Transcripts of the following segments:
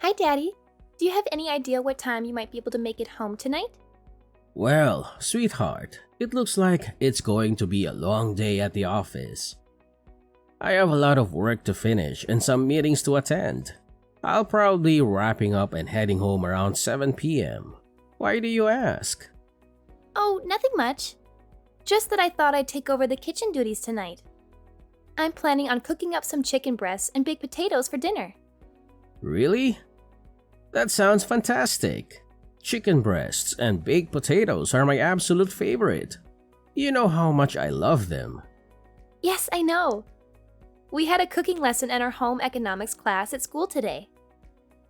Hi, Daddy. Do you have any idea what time you might be able to make it home tonight? Well, sweetheart, it looks like it's going to be a long day at the office. I have a lot of work to finish and some meetings to attend. I'll probably be wrapping up and heading home around 7 p.m. Why do you ask? Oh, nothing much. Just that I thought I'd take over the kitchen duties tonight. I'm planning on cooking up some chicken breasts and baked potatoes for dinner. Really? That sounds fantastic. Chicken breasts and baked potatoes are my absolute favorite. You know how much I love them. Yes, I know. We had a cooking lesson in our home economics class at school today.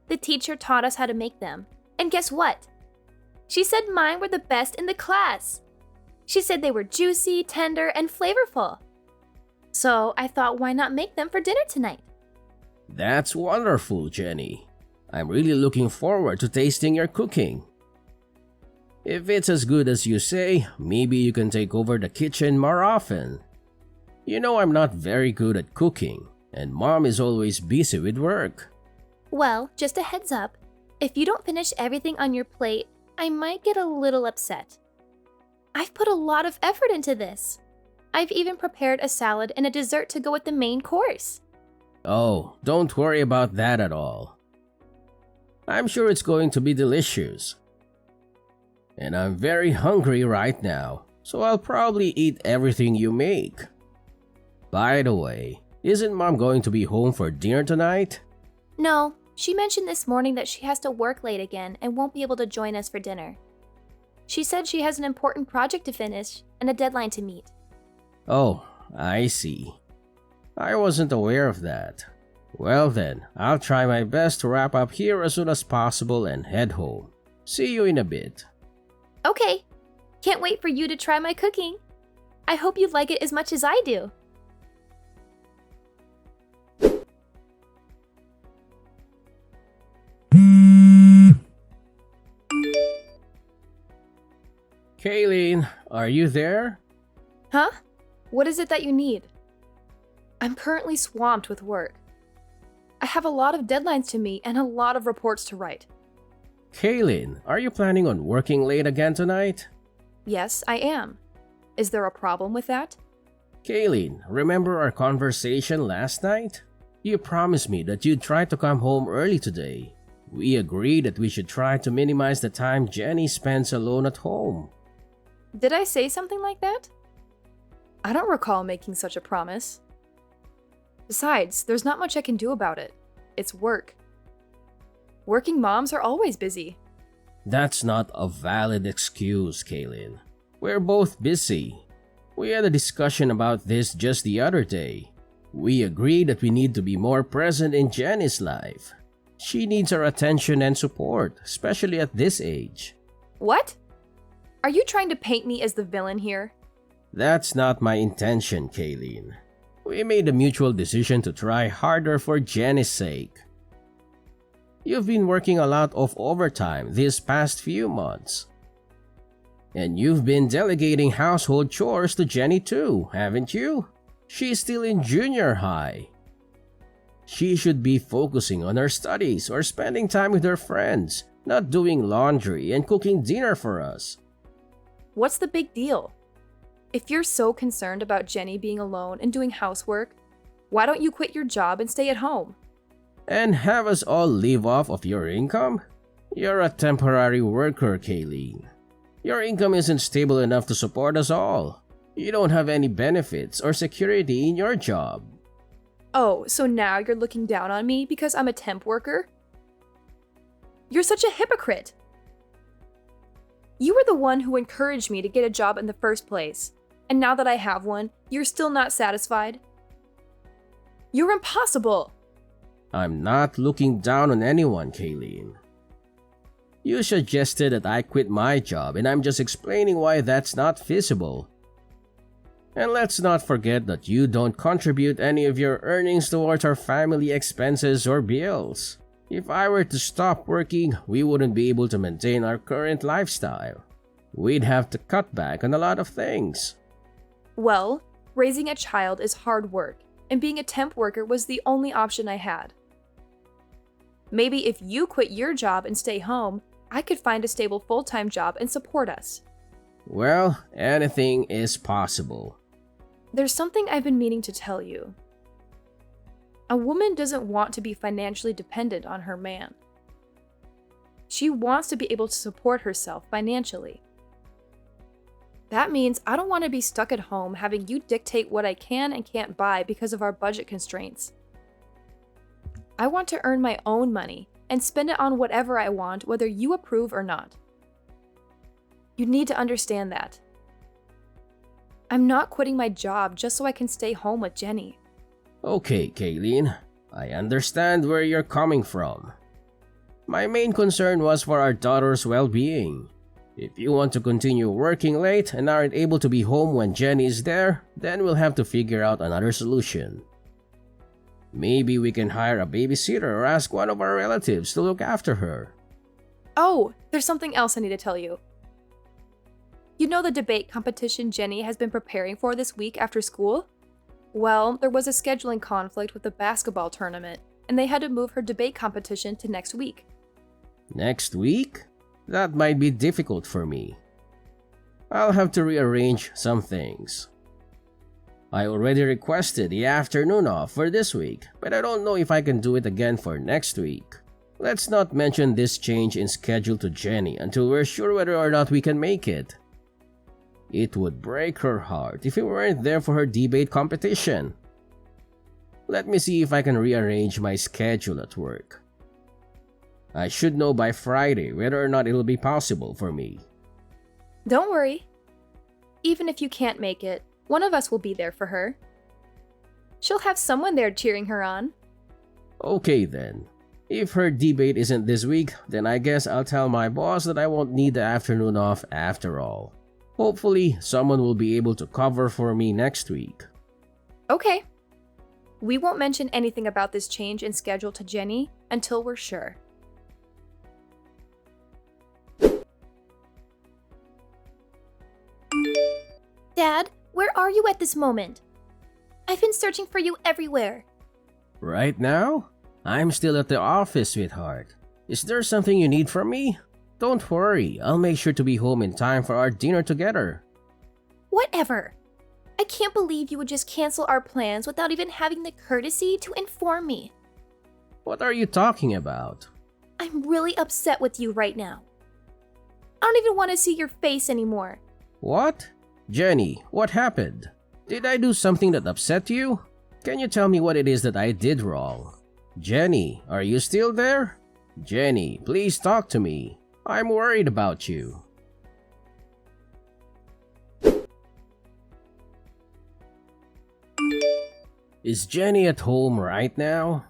The teacher taught us how to make them. And guess what? She said mine were the best in the class. She said they were juicy, tender, and flavorful. So I thought, why not make them for dinner tonight? That's wonderful, Jenny. I'm really looking forward to tasting your cooking. If it's as good as you say, maybe you can take over the kitchen more often. You know I'm not very good at cooking, and Mom is always busy with work. Well, just a heads up. If you don't finish everything on your plate, I might get a little upset. I've put a lot of effort into this. I've even prepared a salad and a dessert to go with the main course. Oh, don't worry about that at all. I'm sure it's going to be delicious. And I'm very hungry right now, so I'll probably eat everything you make. By the way, isn't Mom going to be home for dinner tonight? No, she mentioned this morning that she has to work late again and won't be able to join us for dinner. She said she has an important project to finish and a deadline to meet. Oh, I see. I wasn't aware of that. Well then, I'll try my best to wrap up here as soon as possible and head home. See you in a bit. Okay, can't wait for you to try my cooking. I hope you like it as much as I do. Kayleen, are you there? Huh? What is it that you need? I'm currently swamped with work. I have a lot of deadlines to meet and a lot of reports to write. Kayleen, are you planning on working late again tonight? Yes, I am. Is there a problem with that? Kayleen, remember our conversation last night? You promised me that you'd try to come home early today. We agreed that we should try to minimize the time Jenny spends alone at home. Did I say something like that? I don't recall making such a promise. Besides, there's not much I can do about it. It's work. Working moms are always busy. That's not a valid excuse, Kaylin. We're both busy. We had a discussion about this just the other day. We agreed that we need to be more present in Jenny's life. She needs our attention and support, especially at this age. What? Are you trying to paint me as the villain here? That's not my intention, Kaylin. We made a mutual decision to try harder for Jenny's sake. You've been working a lot of overtime these past few months. And you've been delegating household chores to Jenny too, haven't you? She's still in junior high. She should be focusing on her studies or spending time with her friends, not doing laundry and cooking dinner for us. What's the big deal? If you're so concerned about Jenny being alone and doing housework, why don't you quit your job and stay at home? And have us all live off of your income? You're a temporary worker, Kayleen. Your income isn't stable enough to support us all. You don't have any benefits or security in your job. Oh, so now you're looking down on me because I'm a temp worker? You're such a hypocrite. You were the one who encouraged me to get a job in the first place, and now that I have one, you're still not satisfied? You're impossible! I'm not looking down on anyone, Kayleen. You suggested that I quit my job, and I'm just explaining why that's not feasible. And let's not forget that you don't contribute any of your earnings towards our family expenses or bills. If I were to stop working, we wouldn't be able to maintain our current lifestyle. We'd have to cut back on a lot of things. Well, raising a child is hard work, and being a temp worker was the only option I had. Maybe if you quit your job and stay home, I could find a stable full-time job and support us. Well, anything is possible. There's something I've been meaning to tell you. A woman doesn't want to be financially dependent on her man. She wants to be able to support herself financially. That means I don't want to be stuck at home having you dictate what I can and can't buy because of our budget constraints. I want to earn my own money and spend it on whatever I want, whether you approve or not. You need to understand that. I'm not quitting my job just so I can stay home with Jenny. Okay, Kayleen, I understand where you're coming from. My main concern was for our daughter's well-being. If you want to continue working late and aren't able to be home when Jenny is there, then we'll have to figure out another solution. Maybe we can hire a babysitter or ask one of our relatives to look after her. Oh, there's something else I need to tell you. You know the debate competition Jenny has been preparing for this week after school? Well, there was a scheduling conflict with the basketball tournament, and they had to move her debate competition to next week. Next week? That might be difficult for me. I'll have to rearrange some things. I already requested the afternoon off for this week, but I don't know if I can do it again for next week. Let's not mention this change in schedule to Jenny until we're sure whether or not we can make it. It would break her heart if we weren't there for her debate competition. Let me see if I can rearrange my schedule at work. I should know by Friday whether or not it'll be possible for me. Don't worry. Even if you can't make it, one of us will be there for her. She'll have someone there cheering her on. Okay then. If her debate isn't this week, then I guess I'll tell my boss that I won't need the afternoon off after all. Hopefully, someone will be able to cover for me next week. Okay. We won't mention anything about this change in schedule to Jenny until we're sure. Dad, where are you at this moment? I've been searching for you everywhere. Right now? I'm still at the office, sweetheart. Is there something you need from me? Don't worry, I'll make sure to be home in time for our dinner together. Whatever. I can't believe you would just cancel our plans without even having the courtesy to inform me. What are you talking about? I'm really upset with you right now. I don't even want to see your face anymore. What? Jenny, what happened? Did I do something that upset you? Can you tell me what it is that I did wrong? Jenny, are you still there? Jenny, please talk to me. I'm worried about you. Is Jenny at home right now?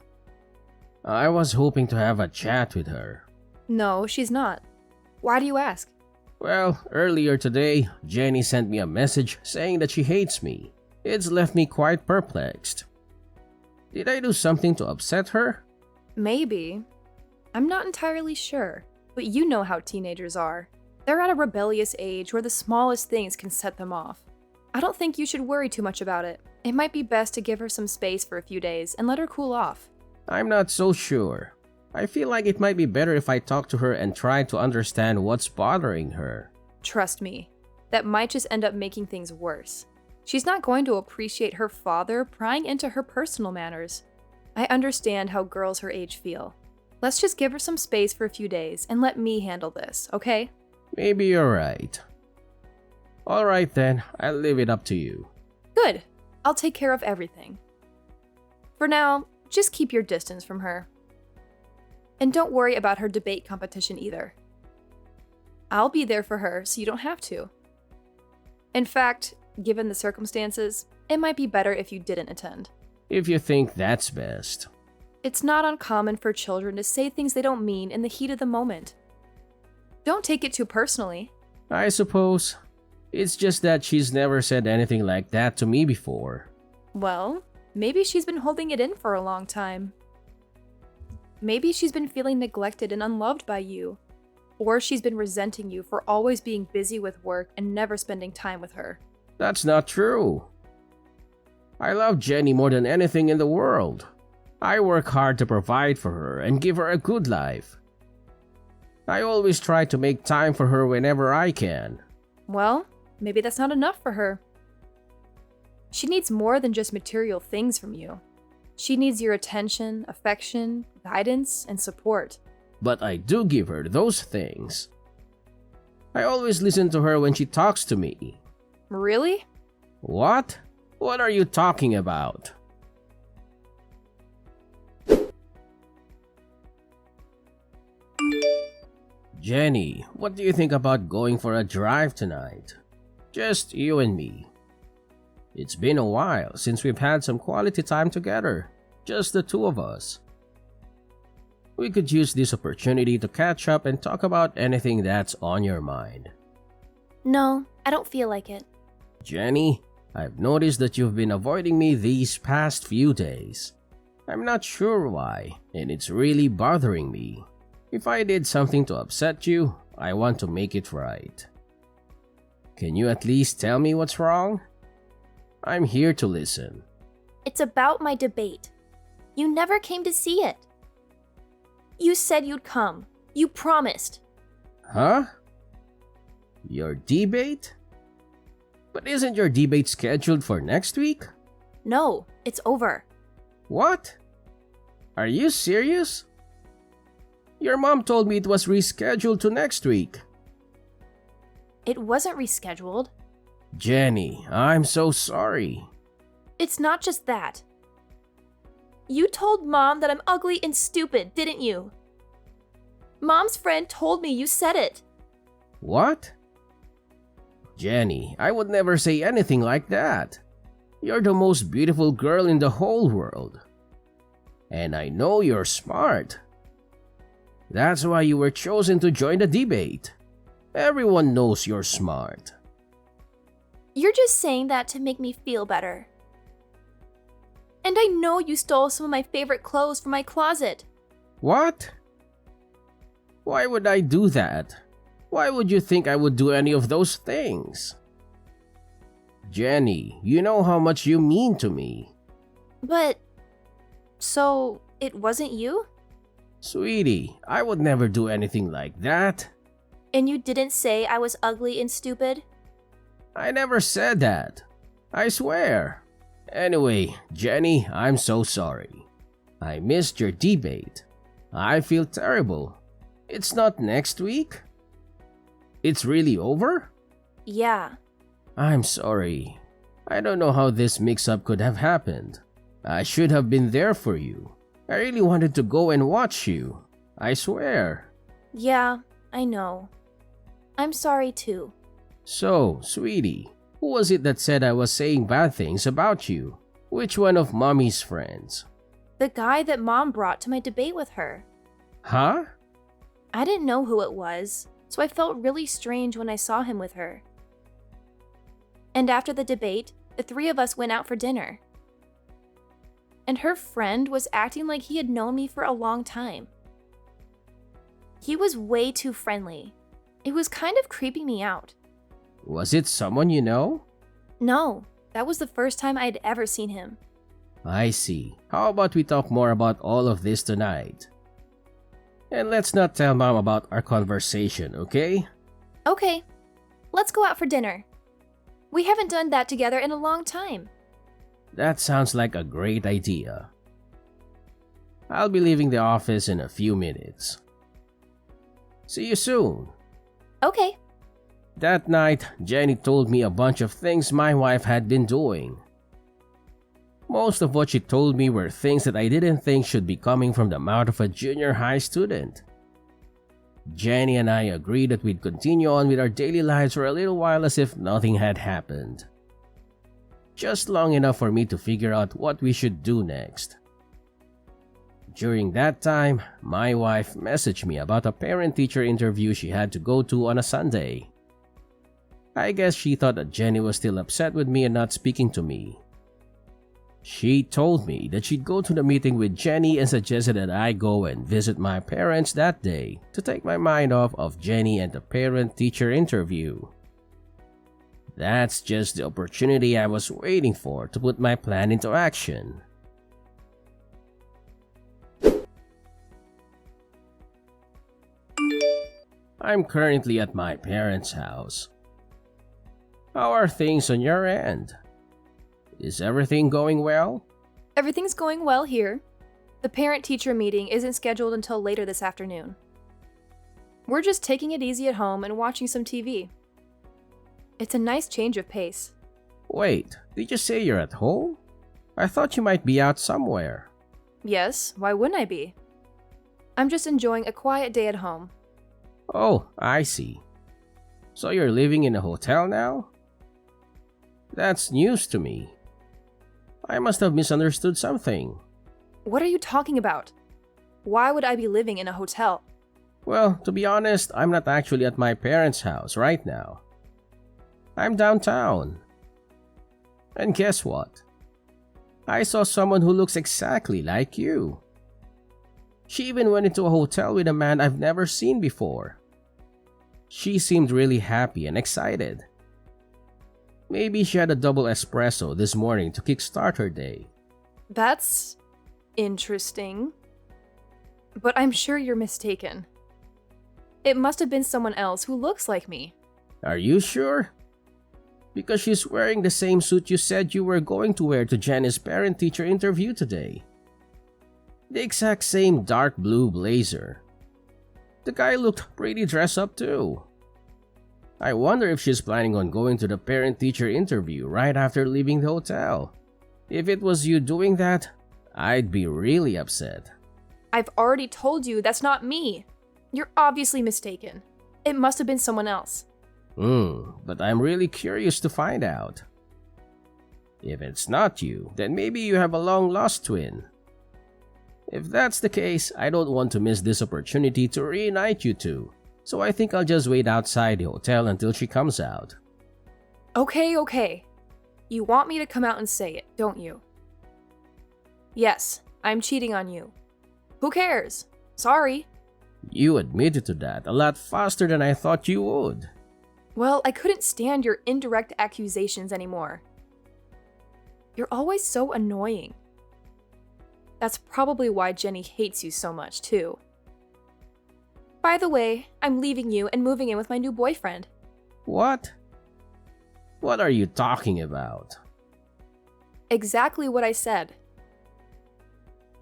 I was hoping to have a chat with her. No, she's not. Why do you ask? Well, earlier today, Jenny sent me a message saying that she hates me. It's left me quite perplexed. Did I do something to upset her? Maybe. I'm not entirely sure, but you know how teenagers are. They're at a rebellious age where the smallest things can set them off. I don't think you should worry too much about it. It might be best to give her some space for a few days and let her cool off. I'm not so sure. I feel like it might be better if I talk to her and try to understand what's bothering her. Trust me, that might just end up making things worse. She's not going to appreciate her father prying into her personal matters. I understand how girls her age feel. Let's just give her some space for a few days and let me handle this, okay? Maybe you're right. Alright then, I'll leave it up to you. Good. I'll take care of everything. For now, just keep your distance from her. And don't worry about her debate competition either. I'll be there for her so you don't have to. In fact, given the circumstances, it might be better if you didn't attend. If you think that's best. It's not uncommon for children to say things they don't mean in the heat of the moment. Don't take it too personally. I suppose. It's just that she's never said anything like that to me before. Well, maybe she's been holding it in for a long time. Maybe she's been feeling neglected and unloved by you. Or she's been resenting you for always being busy with work and never spending time with her. That's not true. I love Jenny more than anything in the world. I work hard to provide for her and give her a good life. I always try to make time for her whenever I can. Well, maybe that's not enough for her. She needs more than just material things from you. She needs your attention, affection, guidance, and support. But I do give her those things. I always listen to her when she talks to me. Really? What? What are you talking about? Jenny, what do you think about going for a drive tonight? Just you and me. It's been a while since we've had some quality time together, just the two of us. We could use this opportunity to catch up and talk about anything that's on your mind. No, I don't feel like it. Jenny, I've noticed that you've been avoiding me these past few days. I'm not sure why, and it's really bothering me. If I did something to upset you, I want to make it right. Can you at least tell me what's wrong? I'm here to listen. It's about my debate. You never came to see it. You said you'd come. You promised. Huh? Your debate? But isn't your debate scheduled for next week? No, it's over. What? Are you serious? Your mom told me it was rescheduled to next week. It wasn't rescheduled. Jenny, I'm so sorry. It's not just that. You told Mom that I'm ugly and stupid, didn't you? Mom's friend told me you said it. What? Jenny, I would never say anything like that. You're the most beautiful girl in the whole world. And I know you're smart. That's why you were chosen to join the debate. Everyone knows you're smart. You're just saying that to make me feel better. And I know you stole some of my favorite clothes from my closet. What? Why would I do that? Why would you think I would do any of those things? Jenny, you know how much you mean to me. But... so, it wasn't you? Sweetie, I would never do anything like that. And you didn't say I was ugly and stupid? I never said that. I swear. Anyway, Jenny, I'm so sorry. I missed your debate. I feel terrible. It's not next week? It's really over? Yeah. I'm sorry. I don't know how this mix-up could have happened. I should have been there for you. I really wanted to go and watch you. I swear. Yeah, I know. I'm sorry too. So, sweetie, who was it that said I was saying bad things about you? Which one of Mommy's friends? The guy that Mom brought to my debate with her. Huh? I didn't know who it was, so I felt really strange when I saw him with her. And after the debate, the three of us went out for dinner. And her friend was acting like he had known me for a long time. He was way too friendly. It was kind of creeping me out. Was it someone you know? No, that was the first time I had ever seen him. I see. How about we talk more about all of this tonight? And let's not tell Mom about our conversation, okay? Okay, let's go out for dinner. We haven't done that together in a long time. That sounds like a great idea. I'll be leaving the office in a few minutes. See you soon. Okay. That night, Jenny told me a bunch of things my wife had been doing. Most of what she told me were things that I didn't think should be coming from the mouth of a junior high student. Jenny and I agreed that we'd continue on with our daily lives for a little while as if nothing had happened. Just long enough for me to figure out what we should do next. During that time, my wife messaged me about a parent-teacher interview she had to go to on a Sunday. I guess she thought that Jenny was still upset with me and not speaking to me. She told me that she'd go to the meeting with Jenny and suggested that I go and visit my parents that day to take my mind off of Jenny and the parent-teacher interview. That's just the opportunity I was waiting for to put my plan into action. I'm currently at my parents' house. How are things on your end? Is everything going well? Everything's going well here. The parent-teacher meeting isn't scheduled until later this afternoon. We're just taking it easy at home and watching some TV. It's a nice change of pace. Wait, did you say you're at home? I thought you might be out somewhere. Yes, why wouldn't I be? I'm just enjoying a quiet day at home. Oh, I see. So you're living in a hotel now? That's news to me. I must have misunderstood something. What are you talking about? Why would I be living in a hotel? Well, to be honest, I'm not actually at my parents' house right now. I'm downtown. And guess what? I saw someone who looks exactly like you. She even went into a hotel with a man I've never seen before. She seemed really happy and excited. Maybe she had a double espresso this morning to kickstart her day. That's interesting. But I'm sure you're mistaken. It must have been someone else who looks like me. Are you sure? Because she's wearing the same suit you said you were going to wear to Jenny's parent-teacher interview today. The exact same dark blue blazer. The guy looked pretty dressed up too. I wonder if she's planning on going to the parent-teacher interview right after leaving the hotel. If it was you doing that, I'd be really upset. I've already told you that's not me. You're obviously mistaken. It must have been someone else. But I'm really curious to find out. If it's not you, then maybe you have a long-lost twin. If that's the case, I don't want to miss this opportunity to reunite you two, so I think I'll just wait outside the hotel until she comes out. Okay. You want me to come out and say it, don't you? Yes, I'm cheating on you. Who cares? Sorry. You admitted to that a lot faster than I thought you would. Well, I couldn't stand your indirect accusations anymore. You're always so annoying. That's probably why Jenny hates you so much, too. By the way, I'm leaving you and moving in with my new boyfriend. What? What are you talking about? Exactly what I said.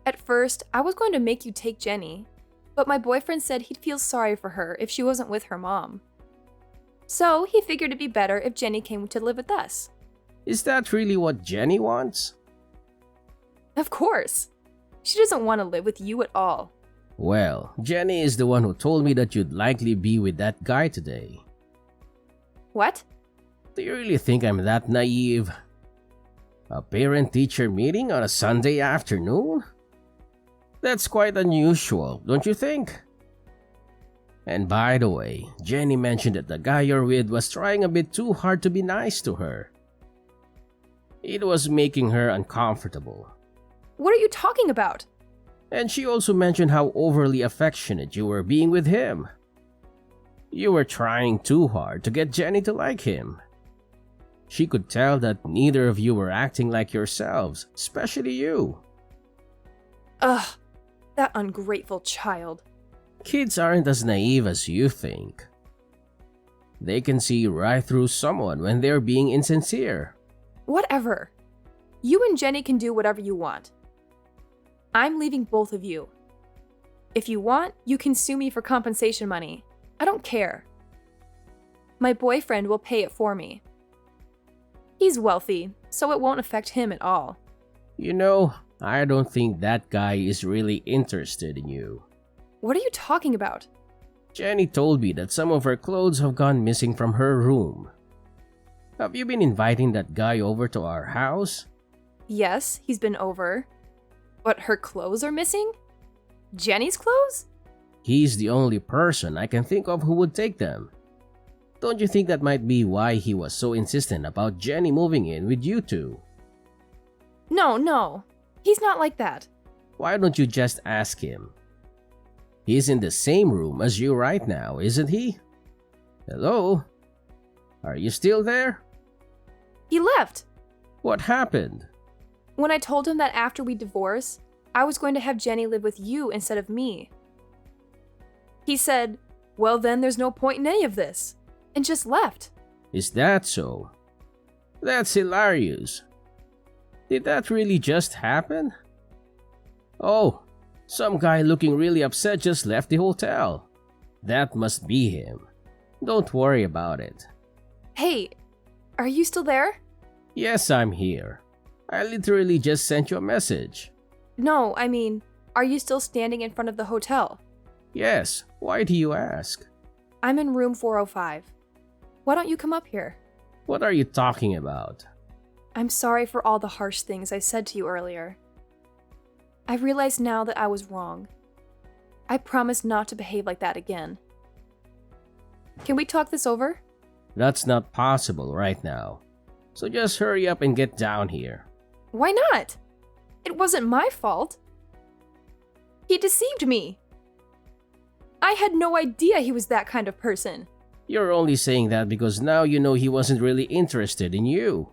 At first, I was going to make you take Jenny, but my boyfriend said he'd feel sorry for her if she wasn't with her mom. So he figured it'd be better if Jenny came to live with us. Is that really what Jenny wants? Of course. She doesn't want to live with you at all. Well, Jenny is the one who told me that you'd likely be with that guy today. What? Do you really think I'm that naive? A parent-teacher meeting on a Sunday afternoon? That's quite unusual, don't you think? And by the way, Jenny mentioned that the guy you're with was trying a bit too hard to be nice to her. It was making her uncomfortable. What are you talking about? And she also mentioned how overly affectionate you were being with him. You were trying too hard to get Jenny to like him. She could tell that neither of you were acting like yourselves, especially you. Ugh, that ungrateful child. Kids aren't as naive as you think. They can see right through someone when they're being insincere. Whatever. You and Jenny can do whatever you want. I'm leaving both of you. If you want, you can sue me for compensation money. I don't care. My boyfriend will pay it for me. He's wealthy, so it won't affect him at all. You know, I don't think that guy is really interested in you. What are you talking about? Jenny told me that some of her clothes have gone missing from her room. Have you been inviting that guy over to our house? Yes, he's been over. But her clothes are missing? Jenny's clothes? He's the only person I can think of who would take them. Don't you think that might be why he was so insistent about Jenny moving in with you two? No. He's not like that. Why don't you just ask him? He's in the same room as you right now, isn't he? Hello? Are you still there? He left. What happened? When I told him that after we divorce, I was going to have Jenny live with you instead of me. He said, Well, then there's no point in any of this. And just left. Is that so? That's hilarious. Did that really just happen? Oh, some guy looking really upset just left the hotel. That must be him. Don't worry about it. Hey, are you still there? Yes, I'm here. I literally just sent you a message. No, I mean, are you still standing in front of the hotel? Yes, why do you ask? I'm in room 405. Why don't you come up here? What are you talking about? I'm sorry for all the harsh things I said to you earlier. I realize now that I was wrong. I promise not to behave like that again. Can we talk this over? That's not possible right now. So just hurry up and get down here. Why not? It wasn't my fault. He deceived me. I had no idea he was that kind of person. You're only saying that because now you know he wasn't really interested in you.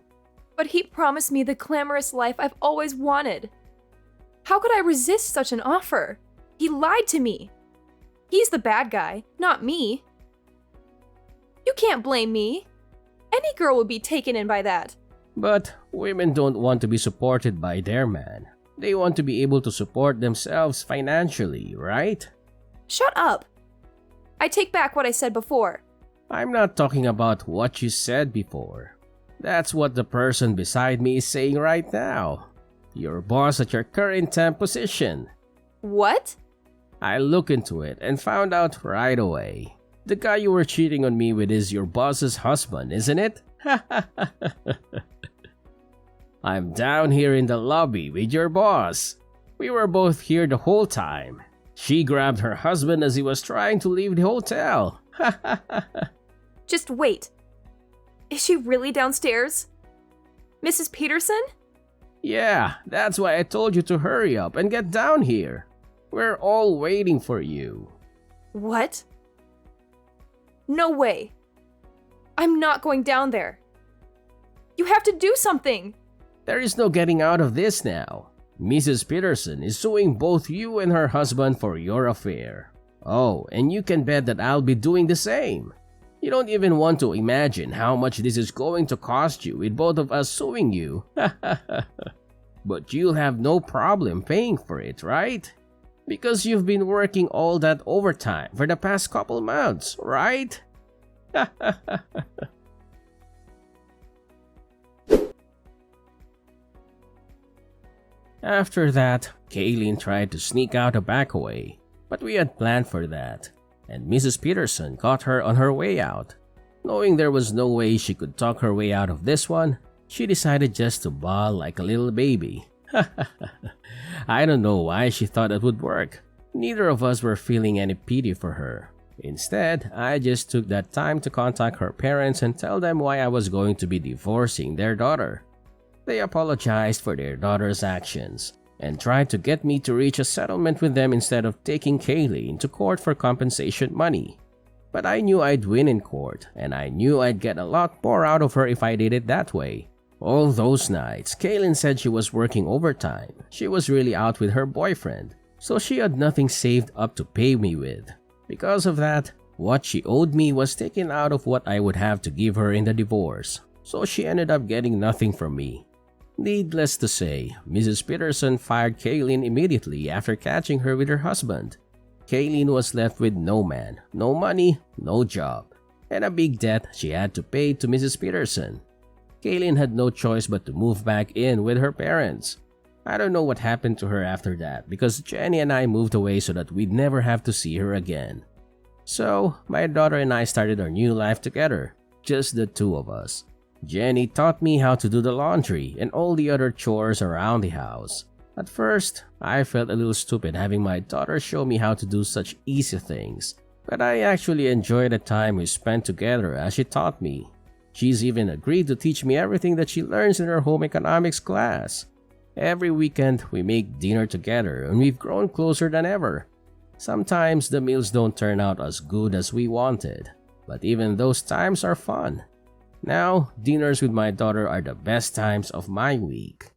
But he promised me the glamorous life I've always wanted. How could I resist such an offer? He lied to me. He's the bad guy, not me. You can't blame me. Any girl would be taken in by that. But women don't want to be supported by their man. They want to be able to support themselves financially, right? Shut up. I take back what I said before. I'm not talking about what you said before. That's what the person beside me is saying right now. Your boss at your current temp position. What? I looked into it and found out right away. The guy you were cheating on me with is your boss's husband, isn't it? I'm down here in the lobby with your boss. We were both here the whole time. She grabbed her husband as he was trying to leave the hotel. Just wait. Is she really downstairs? Mrs. Peterson? Yeah, that's why I told you to hurry up and get down here. We're all waiting for you. What? No way. I'm not going down there. You have to do something. There is no getting out of this now. Mrs. Peterson is suing both you and her husband for your affair. Oh, and you can bet that I'll be doing the same. You don't even want to imagine how much this is going to cost you with both of us suing you. But you'll have no problem paying for it, right? Because you've been working all that overtime for the past couple months, right? After that, Kaylin tried to sneak out a back way, but we had planned for that, and Mrs. Peterson caught her on her way out. Knowing there was no way she could talk her way out of this one, she decided just to bawl like a little baby. I don't know why she thought it would work. Neither of us were feeling any pity for her. Instead, I just took that time to contact her parents and tell them why I was going to be divorcing their daughter. They apologized for their daughter's actions and tried to get me to reach a settlement with them instead of taking Kaylee into court for compensation money. But I knew I'd win in court, and I knew I'd get a lot more out of her if I did it that way. All those nights, Kaylin said she was working overtime. She was really out with her boyfriend, so she had nothing saved up to pay me with. Because of that, what she owed me was taken out of what I would have to give her in the divorce, so she ended up getting nothing from me. Needless to say, Mrs. Peterson fired Kaylin immediately after catching her with her husband. Kaylin was left with no man, no money, no job, and a big debt she had to pay to Mrs. Peterson. Kaylin had no choice but to move back in with her parents. I don't know what happened to her after that because Jenny and I moved away so that we'd never have to see her again. So, my daughter and I started our new life together, just the two of us. Jenny taught me how to do the laundry and all the other chores around the house. At first, I felt a little stupid having my daughter show me how to do such easy things, but I actually enjoyed the time we spent together as she taught me. She's even agreed to teach me everything that she learns in her home economics class. Every weekend, we make dinner together and we've grown closer than ever. Sometimes the meals don't turn out as good as we wanted, but even those times are fun. Now, dinners with my daughter are the best times of my week.